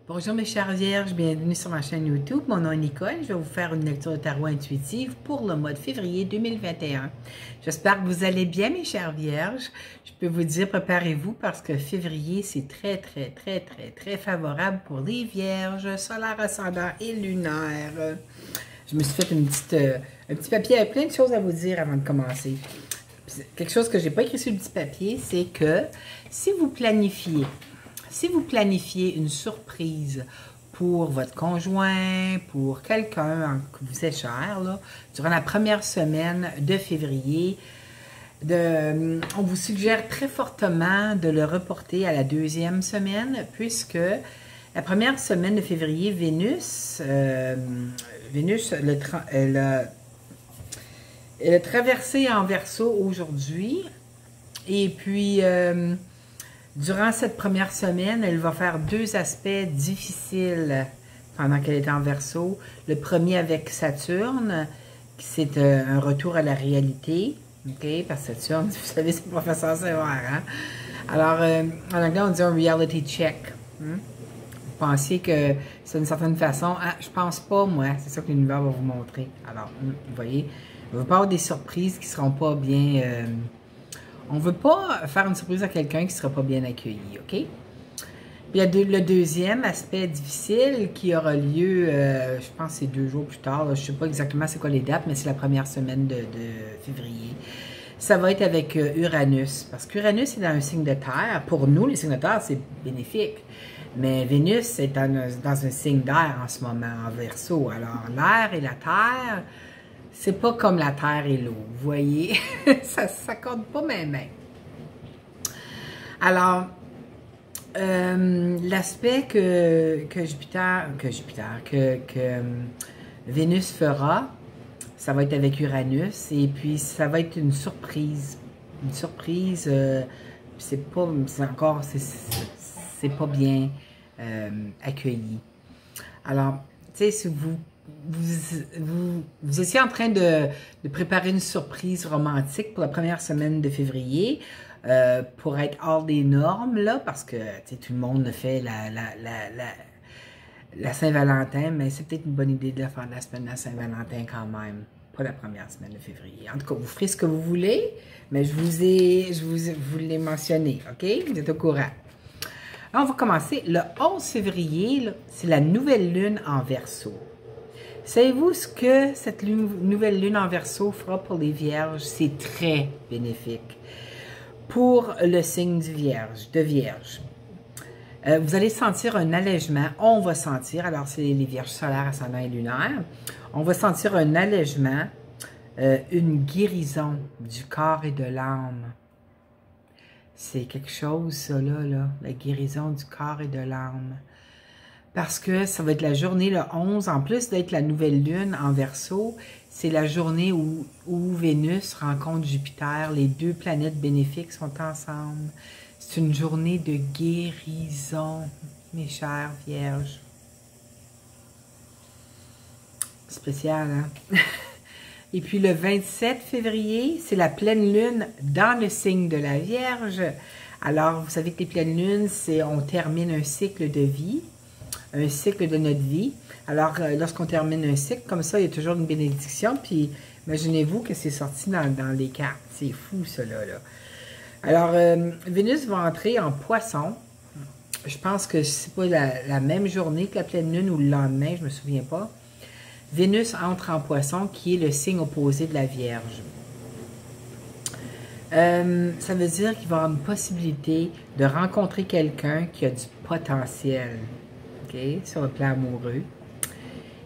Bonjour mes chères vierges, bienvenue sur ma chaîne YouTube. Mon nom est Nicole, je vais vous faire une lecture de tarot intuitive pour le mois de février 2021. J'espère que vous allez bien mes chères vierges. Je peux vous dire, préparez-vous parce que février, c'est très favorable pour les vierges, solaire, ascendant et lunaire. Je me suis fait un petit papier avec plein de choses à vous dire avant de commencer. Quelque chose que je n'ai pas écrit sur le petit papier, c'est que si vous planifiez une surprise pour votre conjoint, pour quelqu'un que vous êtes cher, là, durant la première semaine de février, on vous suggère très fortement de le reporter à la deuxième semaine, puisque la première semaine de février, Vénus, elle a traversé en Verseau aujourd'hui, et puis durant cette première semaine, elle va faire deux aspects difficiles pendant qu'elle est en Verseau. Le premier avec Saturne, c'est un retour à la réalité, ok? Parce que Saturne, vous savez, c'est professeur sévère, hein? Alors, en anglais, on dit un reality check. Vous pensiez que c'est d'une certaine façon, ah, je pense pas, moi, c'est ça que l'univers va vous montrer. Alors, vous voyez, il va pas avoir des surprises qui seront pas bien... on ne veut pas faire une surprise à quelqu'un qui ne sera pas bien accueilli, OK? Puis il y a le deuxième aspect difficile qui aura lieu, je pense que c'est 2 jours plus tard, là, je ne sais pas exactement c'est quoi les dates, mais c'est la première semaine de février. Ça va être avec Uranus, parce qu'Uranus est dans un signe de terre. Pour nous, les signes de terre, c'est bénéfique. Mais Vénus est dans un signe d'air en ce moment, en Verseau. Alors, l'air et la terre... c'est pas comme la terre et l'eau, vous voyez? ça ne s'accorde pas même. Alors, l'aspect que Vénus fera, ça va être avec Uranus, et puis ça va être une surprise. Une surprise, c'est pas bien accueilli. Alors, tu sais, si vous étiez en train de préparer une surprise romantique pour la première semaine de février, pour être hors des normes, là, parce que tout le monde fait la Saint-Valentin, mais c'est peut-être une bonne idée de la faire la semaine de la Saint-Valentin quand même, pas la première semaine de février. En tout cas, vous ferez ce que vous voulez, mais je vous l'ai mentionné, OK? Vous êtes au courant. Alors, on va commencer. Le 11 février, c'est la nouvelle lune en Verseau. Savez-vous ce que cette nouvelle lune en Verseau fera pour les vierges? C'est très bénéfique pour le signe de Vierge. Vous allez sentir un allègement. On va sentir, alors c'est les vierges solaires, ascendants et lunaires, on va sentir un allègement, une guérison du corps et de l'âme. C'est quelque chose, ça là, la guérison du corps et de l'âme. Parce que ça va être la journée, le 11, en plus d'être la nouvelle lune en Verseau, c'est la journée où Vénus rencontre Jupiter. Les deux planètes bénéfiques sont ensemble. C'est une journée de guérison, mes chères vierges. Spécial, hein? Et puis le 27 février, c'est la pleine lune dans le signe de la Vierge. Alors, vous savez que les pleines lunes, on termine un cycle de vie. Un cycle de notre vie. Alors, lorsqu'on termine un cycle, comme ça, il y a toujours une bénédiction. Puis, imaginez-vous que c'est sorti dans les cartes. C'est fou, ça, là. Alors, Vénus va entrer en Poisson. Je pense que c'est pas la même journée que la pleine lune ou le lendemain, je me souviens pas. Vénus entre en Poisson, qui est le signe opposé de la Vierge. Ça veut dire qu'il va y avoir une possibilité de rencontrer quelqu'un qui a du potentiel. Okay, sur le plan amoureux.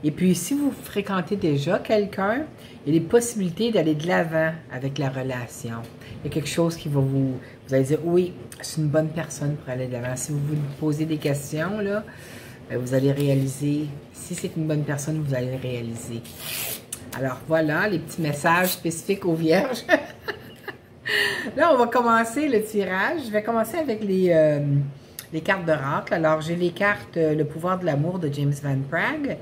Et puis, si vous fréquentez déjà quelqu'un, il y a des possibilités d'aller de l'avant avec la relation. Il y a quelque chose qui va vous allez dire, oui, c'est une bonne personne pour aller de l'avant. Si vous vous posez des questions, là, vous allez réaliser, si c'est une bonne personne, vous allez réaliser. Alors, voilà, les petits messages spécifiques aux vierges. Là, on va commencer le tirage. Je vais commencer avec les cartes d'oracle. Alors, j'ai les cartes Le pouvoir de l'amour de James Van Praagh.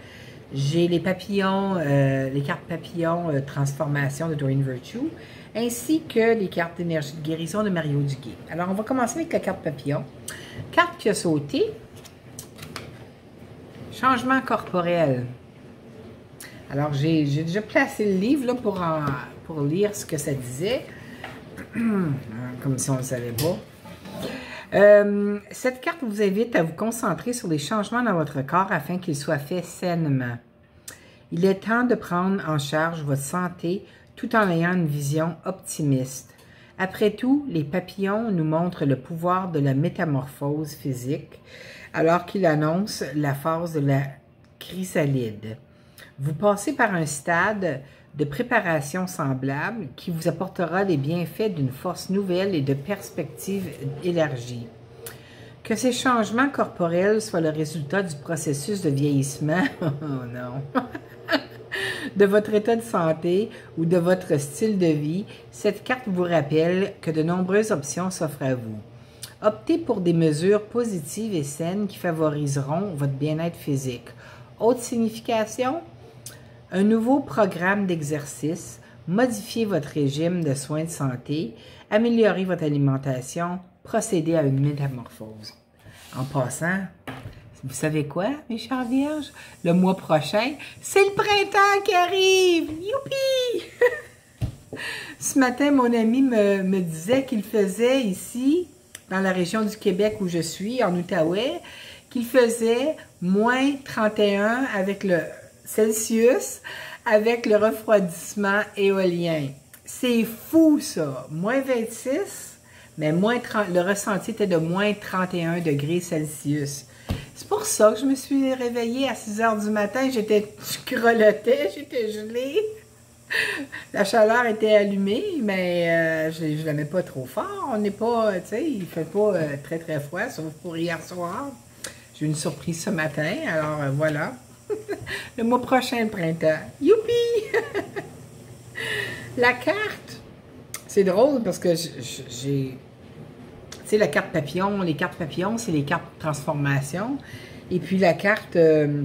J'ai les papillons, les cartes papillons transformation de Doreen Virtue, ainsi que les cartes d'énergie de guérison de Mario Duguay. Alors, on va commencer avec la carte papillon. Carte qui a sauté. Changement corporel. Alors, j'ai déjà placé le livre là, pour lire ce que ça disait. Comme si on ne le savait pas. Cette carte vous invite à vous concentrer sur les changements dans votre corps afin qu'ils soient faits sainement. Il est temps de prendre en charge votre santé tout en ayant une vision optimiste. Après tout, les papillons nous montrent le pouvoir de la métamorphose physique alors qu'ils annoncent la phase de la chrysalide. Vous passez par un stade de préparation semblable qui vous apportera les bienfaits d'une force nouvelle et de perspectives élargies. Que ces changements corporels soient le résultat du processus de vieillissement, oh non, de votre état de santé ou de votre style de vie, cette carte vous rappelle que de nombreuses options s'offrent à vous. Optez pour des mesures positives et saines qui favoriseront votre bien-être physique. Autre signification? Un nouveau programme d'exercice, modifiez votre régime de soins de santé, améliorez votre alimentation, procédez à une métamorphose. En passant, vous savez quoi, mes chers vierges? Le mois prochain, c'est le printemps qui arrive! Youpi! Ce matin, mon ami me disait qu'il faisait ici, dans la région du Québec où je suis, en Outaouais, qu'il faisait moins 31 avec le Celsius avec le refroidissement éolien. C'est fou, ça! Moins 26, mais le ressenti était de moins 31 degrés Celsius. C'est pour ça que je me suis réveillée à 6 heures du matin. Je grelottais, j'étais gelée. La chaleur était allumée, mais je ne la mets pas trop fort. On n'est pas, tu sais, il ne fait pas très très froid, sauf pour hier soir. J'ai eu une surprise ce matin, alors voilà. Le mois prochain, le printemps. Youpi! La carte, c'est drôle parce que j'ai... Tu sais, la carte papillon, les cartes papillons, c'est les cartes de transformation. Et puis la carte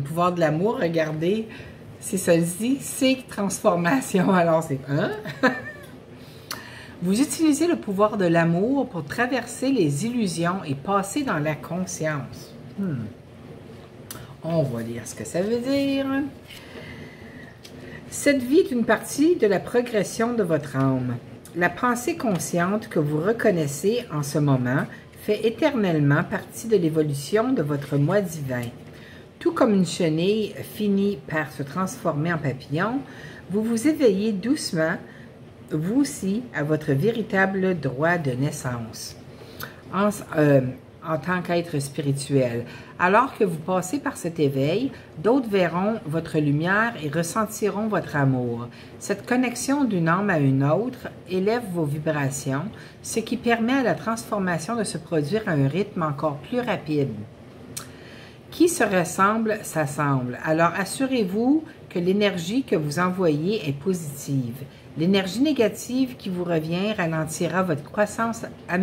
pouvoir de l'amour, regardez, c'est celle-ci, c'est transformation. Alors c'est... Hein? Vous utilisez le pouvoir de l'amour pour traverser les illusions et passer dans la conscience. On va lire ce que ça veut dire. Cette vie est une partie de la progression de votre âme. La pensée consciente que vous reconnaissez en ce moment fait éternellement partie de l'évolution de votre moi divin. Tout comme une chenille finit par se transformer en papillon, vous vous éveillez doucement, vous aussi, à votre véritable droit de naissance. En tant qu'être spirituel. Alors que vous passez par cet éveil, d'autres verront votre lumière et ressentiront votre amour. Cette connexion d'une âme à une autre élève vos vibrations, ce qui permet à la transformation de se produire à un rythme encore plus rapide. Qui se ressemble, s'assemble. Alors assurez-vous que l'énergie que vous envoyez est positive. L'énergie négative qui vous revient ralentira votre croissance, à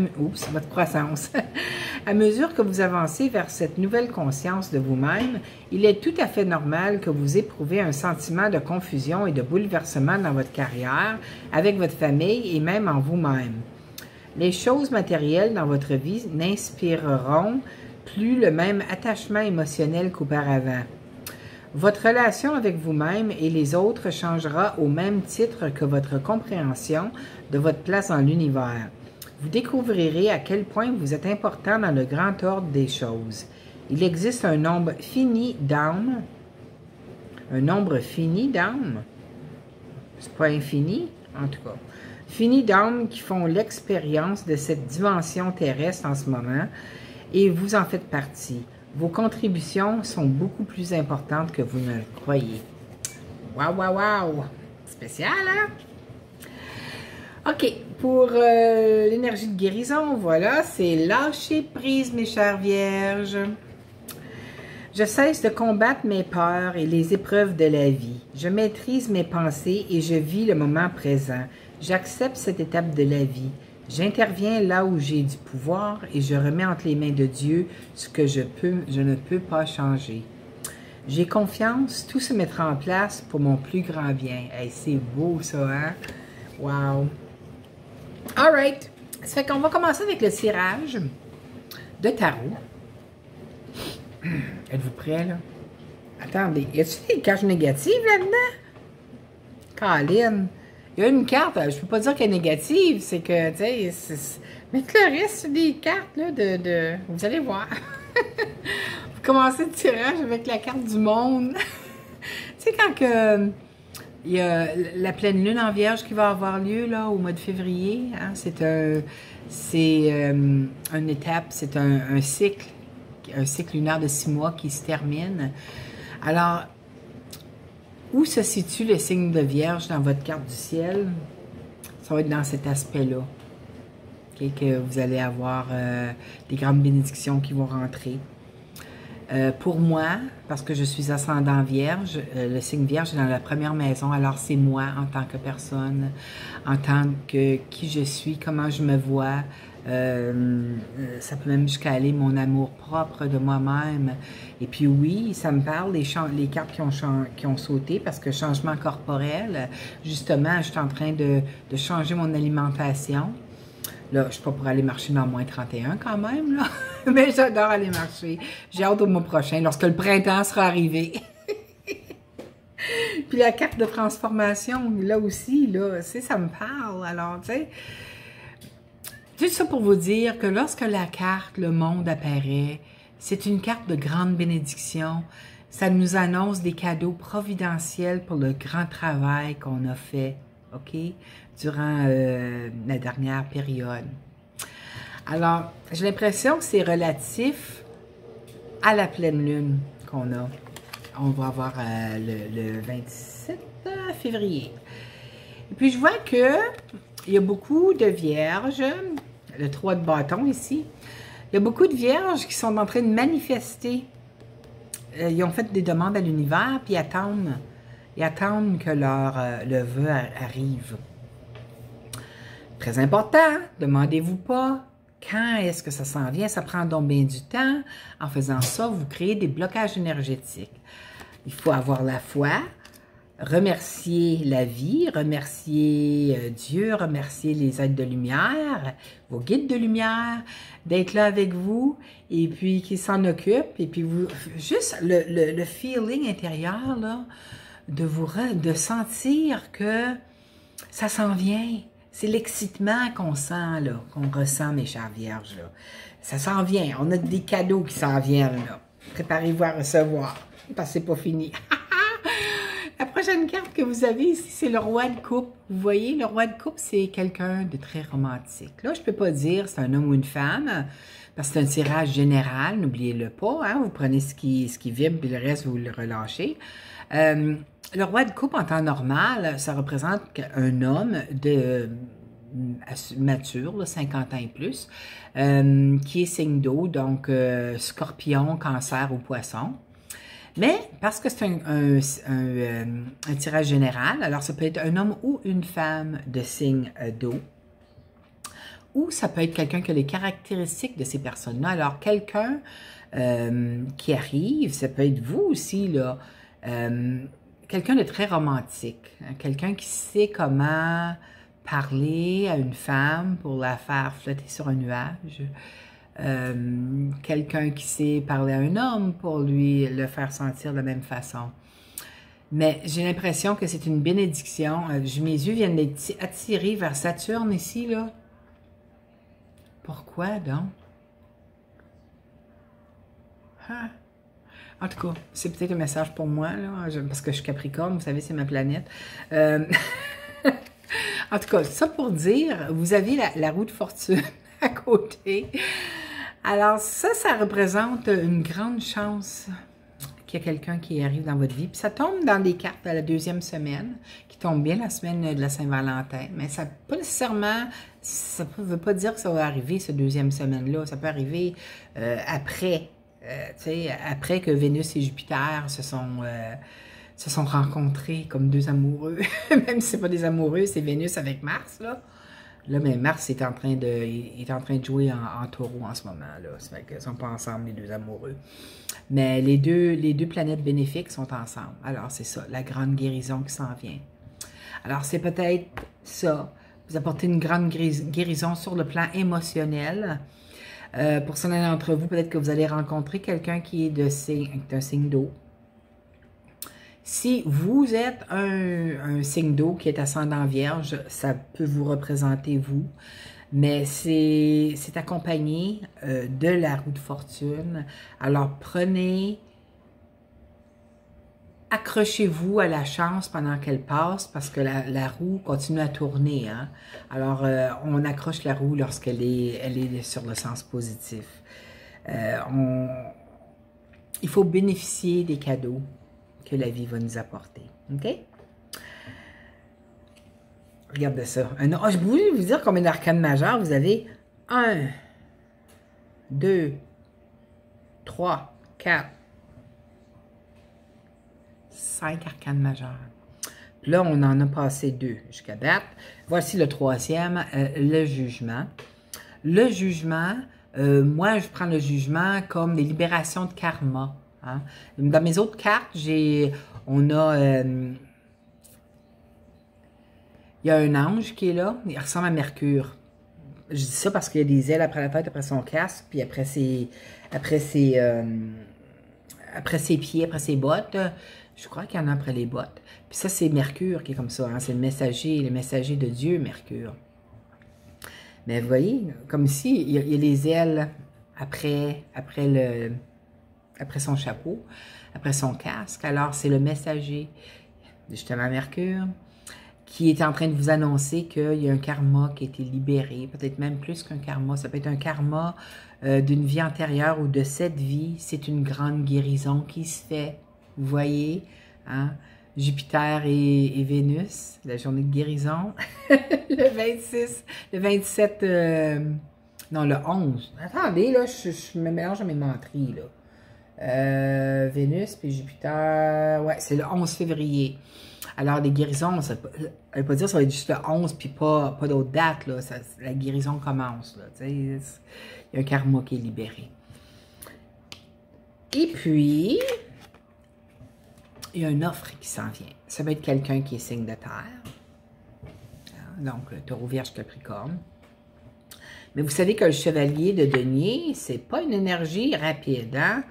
mesure que vous avancez vers cette nouvelle conscience de vous-même, il est tout à fait normal que vous éprouvez un sentiment de confusion et de bouleversement dans votre carrière, avec votre famille et même en vous-même. Les choses matérielles dans votre vie n'inspireront plus le même attachement émotionnel qu'auparavant. Votre relation avec vous-même et les autres changera au même titre que votre compréhension de votre place dans l'univers. Vous découvrirez à quel point vous êtes important dans le grand ordre des choses. Il existe un nombre fini d'âmes. Un nombre fini d'âmes? C'est pas infini, en tout cas. Fini d'âmes qui font l'expérience de cette dimension terrestre en ce moment, et vous en faites partie. Vos contributions sont beaucoup plus importantes que vous ne le croyez. Waouh, waouh, waouh! Spécial, hein? OK, pour l'énergie de guérison, voilà, c'est lâcher prise, mes chères vierges. Je cesse de combattre mes peurs et les épreuves de la vie. Je maîtrise mes pensées et je vis le moment présent. J'accepte cette étape de la vie. J'interviens là où j'ai du pouvoir et je remets entre les mains de Dieu ce que je ne peux pas changer. J'ai confiance, tout se mettra en place pour mon plus grand bien. Hey, c'est beau ça, hein? Wow! All right! Ça fait qu'on va commencer avec le tirage de tarot. Êtes-vous prêts, là? Attendez, y a-t-il des caches négatives là-dedans? Caroline, il y a une carte, je peux pas dire qu'elle est négative, c'est que, tu sais, mais le reste, c'est des cartes, là, vous allez voir. Vous commencez le tirage avec la carte du monde. Tu sais, quand que, il y a la pleine lune en Vierge qui va avoir lieu, là, au mois de février, hein, une étape, c'est un cycle lunaire de 6 mois qui se termine. Alors, où se situe le signe de Vierge dans votre carte du ciel? Ça va être dans cet aspect-là. Okay, que vous allez avoir des grandes bénédictions qui vont rentrer. Pour moi, parce que je suis ascendant Vierge, le signe Vierge est dans la première maison, alors c'est moi en tant que personne, en tant que qui je suis, comment je me vois. Ça peut même jusqu'à aller mon amour propre de moi-même. Et puis oui, ça me parle les cartes qui ont sauté parce que changement corporel, justement, je suis en train de changer mon alimentation. Là, je ne suis pas pour aller marcher dans moins 31 quand même, là. Mais j'adore aller marcher. J'ai hâte au mois prochain, lorsque le printemps sera arrivé. Puis la carte de transformation, là aussi, là, tu sais, ça me parle. Alors, tu sais, tout ça pour vous dire que lorsque la carte, le monde apparaît, c'est une carte de grande bénédiction. Ça nous annonce des cadeaux providentiels pour le grand travail qu'on a fait, OK, durant la dernière période. Alors, j'ai l'impression que c'est relatif à la pleine lune qu'on a. On va avoir le 27 février. Et puis, je vois que il y a beaucoup de vierges, le 3 de bâton ici, il y a beaucoup de vierges qui sont en train de manifester. Ils ont fait des demandes à l'univers, puis ils attendent que le vœu arrive. Très important, demandez-vous pas quand est-ce que ça s'en vient. Ça prend donc bien du temps. En faisant ça, vous créez des blocages énergétiques. Il faut avoir la foi, remercier la vie, remercier Dieu, remercier les êtres de lumière, vos guides de lumière, d'être là avec vous et puis qu'ils s'en occupent. Et puis vous, juste le feeling intérieur, là, de sentir que ça s'en vient. C'est l'excitement qu'on sent, là, qu'on ressent, mes chères vierges, là. Ça s'en vient. On a des cadeaux qui s'en viennent, là. Préparez-vous à recevoir, parce que c'est pas fini. La prochaine carte que vous avez ici, c'est le roi de coupe. Vous voyez, le roi de coupe, c'est quelqu'un de très romantique. Là, je peux pas dire c'est un homme ou une femme, parce que c'est un tirage général, n'oubliez-le pas, hein. Vous prenez ce qui vibre, puis le reste, vous le relâchez. Le roi de coupe, en temps normal, ça représente un homme mature, là, 50 ans et plus, qui est signe d'eau, donc scorpion, cancer ou poisson. Mais parce que c'est un tirage général, alors ça peut être un homme ou une femme de signe d'eau, ou ça peut être quelqu'un qui a les caractéristiques de ces personnes-là. Alors quelqu'un qui arrive, ça peut être vous aussi, là, quelqu'un de très romantique, hein, quelqu'un qui sait comment parler à une femme pour la faire flotter sur un nuage, quelqu'un qui sait parler à un homme pour lui le faire sentir de la même façon. Mais j'ai l'impression que c'est une bénédiction. Mes yeux viennent d'être attirés vers Saturne ici, là. Pourquoi donc? Hein? En tout cas, c'est peut-être un message pour moi, là, parce que je suis Capricorne, vous savez, c'est ma planète. En tout cas, ça pour dire, vous avez la roue de fortune à côté. Alors ça représente une grande chance qu'il y a quelqu'un qui arrive dans votre vie. Puis ça tombe dans les cartes à la deuxième semaine, qui tombe bien la semaine de la Saint-Valentin. Mais ça pas nécessairement, ça ne veut pas dire que ça va arriver, cette deuxième semaine-là. Ça peut arriver après. Après que Vénus et Jupiter se sont rencontrés comme deux amoureux, même si ce n'est pas des amoureux, c'est Vénus avec Mars, là. Là, mais Mars est en train de jouer en taureau en ce moment, là. Ça fait qu'ils ne sont pas ensemble, les deux amoureux. Mais les deux planètes bénéfiques sont ensemble. Alors, c'est ça, la grande guérison qui s'en vient. Alors, c'est peut-être ça. Vous apportez une grande guérison sur le plan émotionnel. Pour certains d'entre vous, peut-être que vous allez rencontrer quelqu'un qui est d'un signe d'eau. Si vous êtes un signe d'eau qui est ascendant vierge, ça peut vous représenter vous, mais c'est accompagné de la roue de fortune. Alors accrochez-vous à la chance pendant qu'elle passe parce que la roue continue à tourner. Hein? Alors, on accroche la roue lorsqu'elle est sur le sens positif. Il faut bénéficier des cadeaux que la vie va nous apporter. OK? Regardez ça. Je voulais vous dire combien d'arcanes majeures vous avez. 1, 2, 3, 4, 5 arcanes majeures. Puis là, on en a passé 2 jusqu'à date. Voici le troisième, le jugement. Le jugement, moi, je prends le jugement comme des libérations de karma. Hein? Dans mes autres cartes, il y a un ange qui est là. Il ressemble à Mercure. Je dis ça parce qu'il y a des ailes après la tête, après son casque, puis après ses pieds, après ses bottes. Je crois qu'il y en a après les bottes. Puis ça, c'est Mercure qui est comme ça. Hein? C'est le messager de Dieu, Mercure. Mais vous voyez, comme ici, il y a les ailes après son chapeau, après son casque. Alors, c'est le messager, justement Mercure, qui est en train de vous annoncer qu'il y a un karma qui a été libéré, peut-être même plus qu'un karma. Ça peut être un karma d'une vie antérieure ou de cette vie. C'est une grande guérison qui se fait. Vous voyez, hein? Jupiter et Vénus, la journée de guérison. Le 26, le 27, non, le 11. Attendez, là, je me mélange à mes menteries, là. Vénus puis Jupiter, ouais, c'est le 11 février. Alors, les guérisons, ça ne veut pas dire que ça va être juste le 11 puis pas d'autres dates, là. La guérison commence, là. Il y a un karma qui est libéré. Et puis, il y a une offre qui s'en vient. Ça va être quelqu'un qui est signe de terre. Donc, Taureau, Vierge, Capricorne. Mais vous savez que le chevalier de denier, c'est pas une énergie rapide, hein?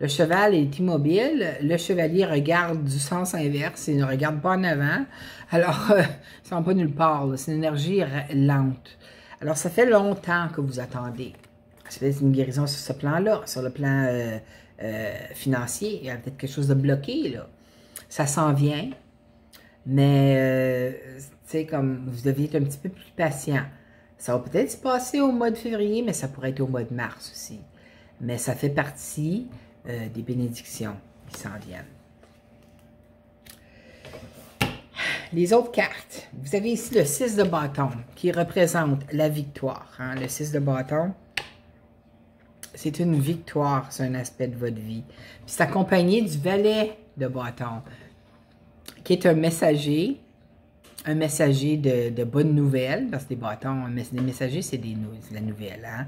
Le cheval est immobile, le chevalier regarde du sens inverse, il ne regarde pas en avant. Alors, ça ne va pas nulle part, c'est une énergie lente. Alors, ça fait longtemps que vous attendez. C'est une guérison sur ce plan-là, sur le plan financier. Il y a peut-être quelque chose de bloqué, là. Ça s'en vient, mais, tu sais, comme vous deviez être un petit peu plus patient. Ça va peut-être se passer au mois de février, mais ça pourrait être au mois de mars aussi. Mais ça fait partie des bénédictions qui s'en viennent. Les autres cartes. Vous avez ici le 6 de bâton qui représente la victoire. Hein? Le 6 de bâton, c'est une victoire, c'est un aspect de votre vie. C'est accompagné du valet de bâton, qui est un messager de bonnes nouvelles, parce que les bâtons, des messagers, c'est de la nouvelle, hein?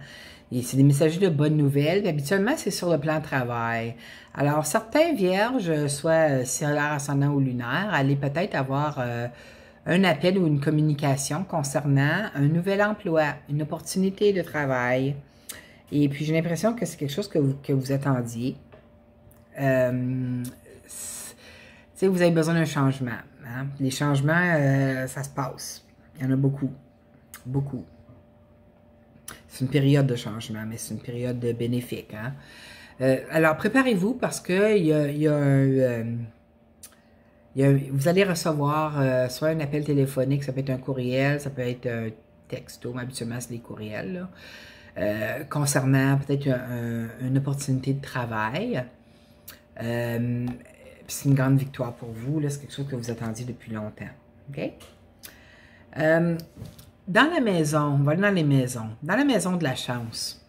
Et c'est des messagers de bonnes nouvelles. Habituellement, c'est sur le plan travail. Alors, certains vierges, soit solaire, ascendant ou lunaire, allaient peut-être avoir un appel ou une communication concernant un nouvel emploi, une opportunité de travail. Et puis, j'ai l'impression que c'est quelque chose que vous attendiez. Vous avez besoin d'un changement. Hein? Les changements, ça se passe. Il y en a beaucoup. Beaucoup. C'est une période de changement, mais c'est une période bénéfique. Hein? Alors, préparez-vous parce que vous allez recevoir soit un appel téléphonique, ça peut être un courriel, ça peut être un texto, mais habituellement, c'est des courriels, là, concernant peut-être une opportunité de travail. C'est une grande victoire pour vous. C'est quelque chose que vous attendiez depuis longtemps. OK? Dans la maison, on va aller dans les maisons. Dans la maison de la chance,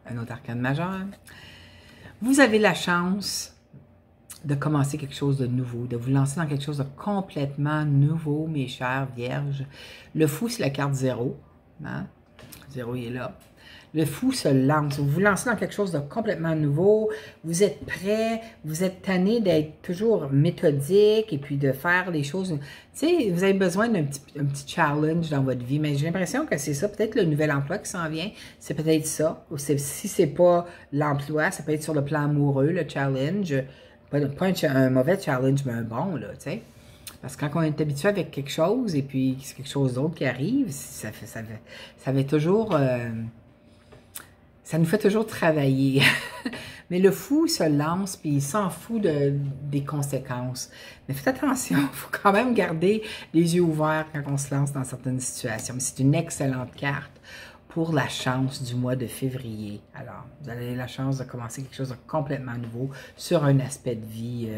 un autre arcane majeur, vous avez la chance de commencer quelque chose de nouveau, de vous lancer dans quelque chose de complètement nouveau, mes chers vierges. Le fou, c'est la carte 0. Hein? 0, il est là. Le fou se lance. Vous vous lancez dans quelque chose de complètement nouveau. Vous êtes prêt. Vous êtes tanné d'être toujours méthodique et puis de faire les choses. Tu sais, vous avez besoin d'un petit challenge dans votre vie. Mais j'ai l'impression que c'est ça. Peut-être le nouvel emploi qui s'en vient. C'est peut-être ça. Ou si c'est pas l'emploi, ça peut être sur le plan amoureux, le challenge. Pas un mauvais challenge, mais un bon, là, tu sais. Parce que quand on est habitué avec quelque chose, et puis c'est quelque chose d'autre qui arrive, ça fait toujours... ça nous fait toujours travailler. Mais le fou se lance, puis il s'en fout des conséquences. Mais faites attention, il faut quand même garder les yeux ouverts quand on se lance dans certaines situations. Mais c'est une excellente carte pour la chance du mois de février. Alors, vous avez la chance de commencer quelque chose de complètement nouveau sur un aspect de vie.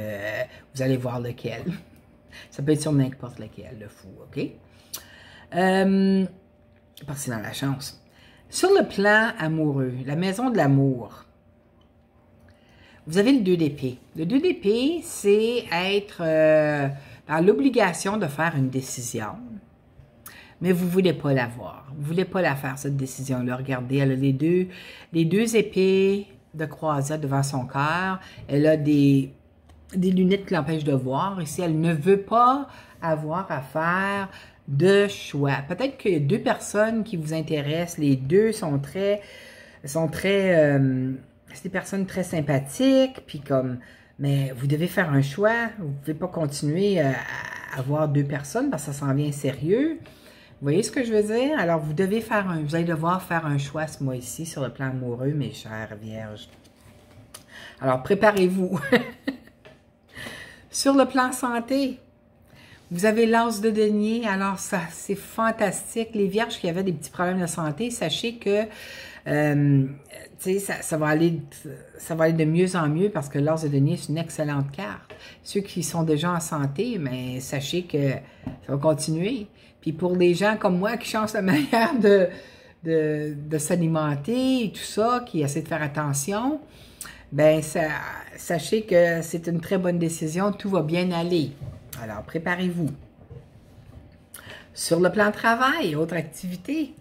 Vous allez voir lequel. Ça peut être sur n'importe lequel, le fou, OK? Parce que c'est dans la chance. Sur le plan amoureux, la maison de l'amour, vous avez le 2 d'épée. Le 2 d'épée, c'est être dans l'obligation de faire une décision, mais vous ne voulez pas l'avoir. Vous ne voulez pas la faire, cette décision-là. Regardez, elle a les deux épées de croisière devant son cœur. Elle a des lunettes qui l'empêchent de voir. Ici, elle ne veut pas avoir à faire de choix. Peut-être qu'il y a 2 personnes qui vous intéressent. Les 2 c'est des personnes très sympathiques, puis mais vous devez faire un choix. Vous ne pouvez pas continuer à avoir 2 personnes parce que ça s'en vient sérieux. Vous voyez ce que je veux dire? Alors, vous allez devoir faire un choix ce mois-ci sur le plan amoureux, mes chères vierges. Alors, préparez-vous. Sur le plan santé, vous avez l'as de denier. Alors, ça, c'est fantastique. Les vierges qui avaient des petits problèmes de santé, sachez que ça va aller de mieux en mieux parce que l'as de denier, c'est une excellente carte. Ceux qui sont déjà en santé, mais sachez que ça va continuer. Puis pour les gens comme moi qui changent la manière de s'alimenter et tout ça, qui essaient de faire attention, ben sachez que c'est une très bonne décision, tout va bien aller. Alors, préparez-vous. Sur le plan travail, autre activité,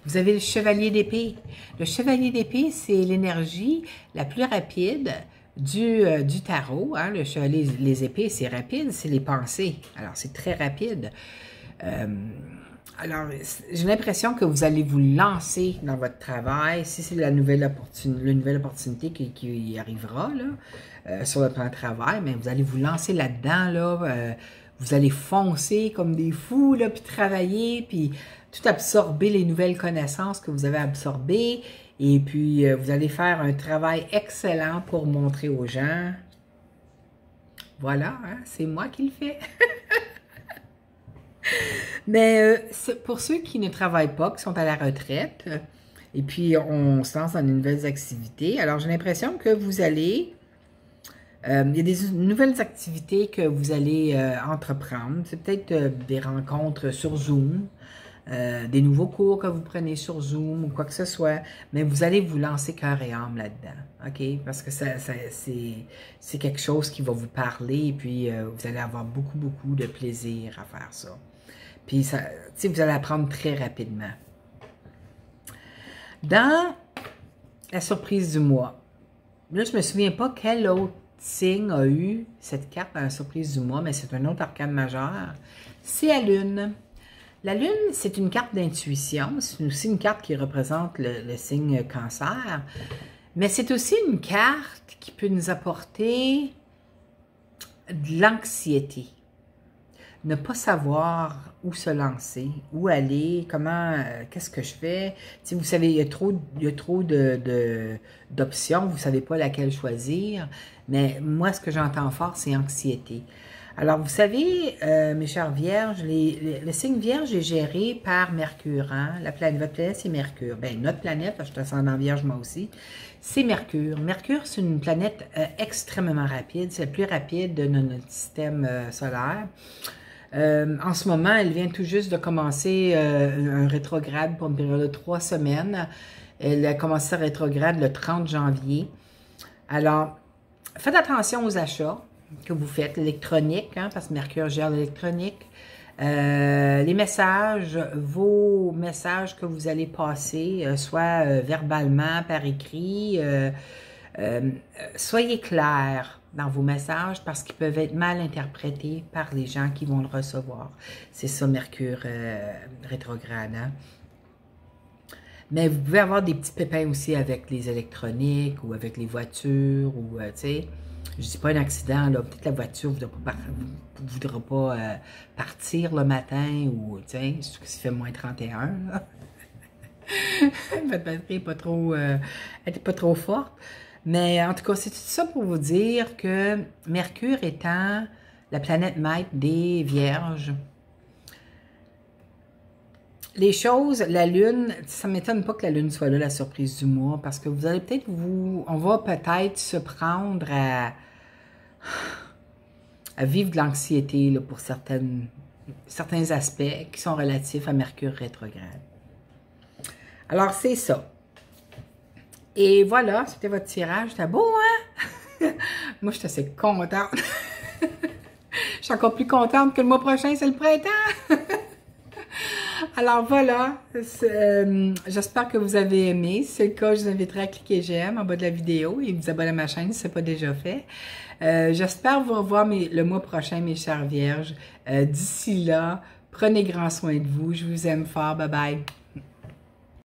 vous avez le chevalier d'épée. Le chevalier d'épée, c'est l'énergie la plus rapide du tarot. Hein? Le chevalier, les épées, c'est rapide, c'est les pensées. Alors, c'est très rapide. Alors, j'ai l'impression que vous allez vous lancer dans votre travail. Si c'est la nouvelle opportunité qui arrivera là, sur le plan de travail, mais vous allez vous lancer là-dedans. Là, vous allez foncer comme des fous, là, puis travailler, puis tout absorber les nouvelles connaissances que vous avez absorbées. Et puis, vous allez faire un travail excellent pour montrer aux gens. Voilà, hein, c'est moi qui le fais. Mais pour ceux qui ne travaillent pas, qui sont à la retraite, et puis on se lance dans de nouvelles activités, alors j'ai l'impression que vous allez... il y a des nouvelles activités que vous allez entreprendre. C'est peut-être des rencontres sur Zoom, des nouveaux cours que vous prenez sur Zoom ou quoi que ce soit, mais vous allez vous lancer cœur et âme là-dedans, OK? Parce que c'est quelque chose qui va vous parler et puis vous allez avoir beaucoup, beaucoup de plaisir à faire ça. Puis, vous allez apprendre très rapidement. Dans la surprise du mois, là, je ne me souviens pas quel autre signe a eu cette carte dans la surprise du mois, mais c'est un autre arcane majeur. C'est la Lune. La Lune, c'est une carte d'intuition. C'est aussi une carte qui représente le signe Cancer. Mais c'est aussi une carte qui peut nous apporter de l'anxiété. Ne pas savoir où se lancer, où aller, comment, qu'est-ce que je fais. Si vous savez, il y a trop d'options, vous ne savez pas laquelle choisir. Mais moi, ce que j'entends fort, c'est anxiété. Alors, vous savez, mes chères vierges, le signe vierge est géré par Mercure. Hein? Votre planète, c'est Mercure. Bien, notre planète, je suis ascendant vierge moi aussi, c'est Mercure. Mercure, c'est une planète extrêmement rapide. C'est la plus rapide de notre système solaire. En ce moment, elle vient tout juste de commencer un rétrograde pour une période de 3 semaines. Elle a commencé sa rétrograde le 30 janvier. Alors, faites attention aux achats que vous faites, l'électronique, hein, parce que Mercure gère l'électronique. Les messages, vos messages que vous allez passer, soit verbalement, par écrit, soyez clairs dans vos messages parce qu'ils peuvent être mal interprétés par les gens qui vont le recevoir. C'est ça, Mercure rétrograde. Hein? Mais vous pouvez avoir des petits pépins aussi avec les électroniques ou avec les voitures ou, tu sais, je dis pas un accident, là, peut-être la voiture ne voudra pas partir le matin ou, tu sais, surtout qu'il fait moins 31, là. Votre batterie n'est pas trop, elle est pas trop forte. Mais en tout cas, c'est tout ça pour vous dire que Mercure étant la planète maître des Vierges, les choses, la Lune, ça ne m'étonne pas que la Lune soit là, la surprise du mois, parce que vous allez peut-être on va peut-être se prendre à vivre de l'anxiété pour certains aspects qui sont relatifs à Mercure rétrograde. Alors, c'est ça. Et voilà, c'était votre tirage. C'était beau, hein? Moi, je suis assez contente. Je suis encore plus contente que le mois prochain, c'est le printemps. Alors voilà, j'espère que vous avez aimé. Si c'est le cas, je vous inviterai à cliquer j'aime en bas de la vidéo et vous abonner à ma chaîne si ce n'est pas déjà fait. J'espère vous revoir le mois prochain, mes chères vierges. D'ici là, prenez grand soin de vous. Je vous aime fort. Bye bye.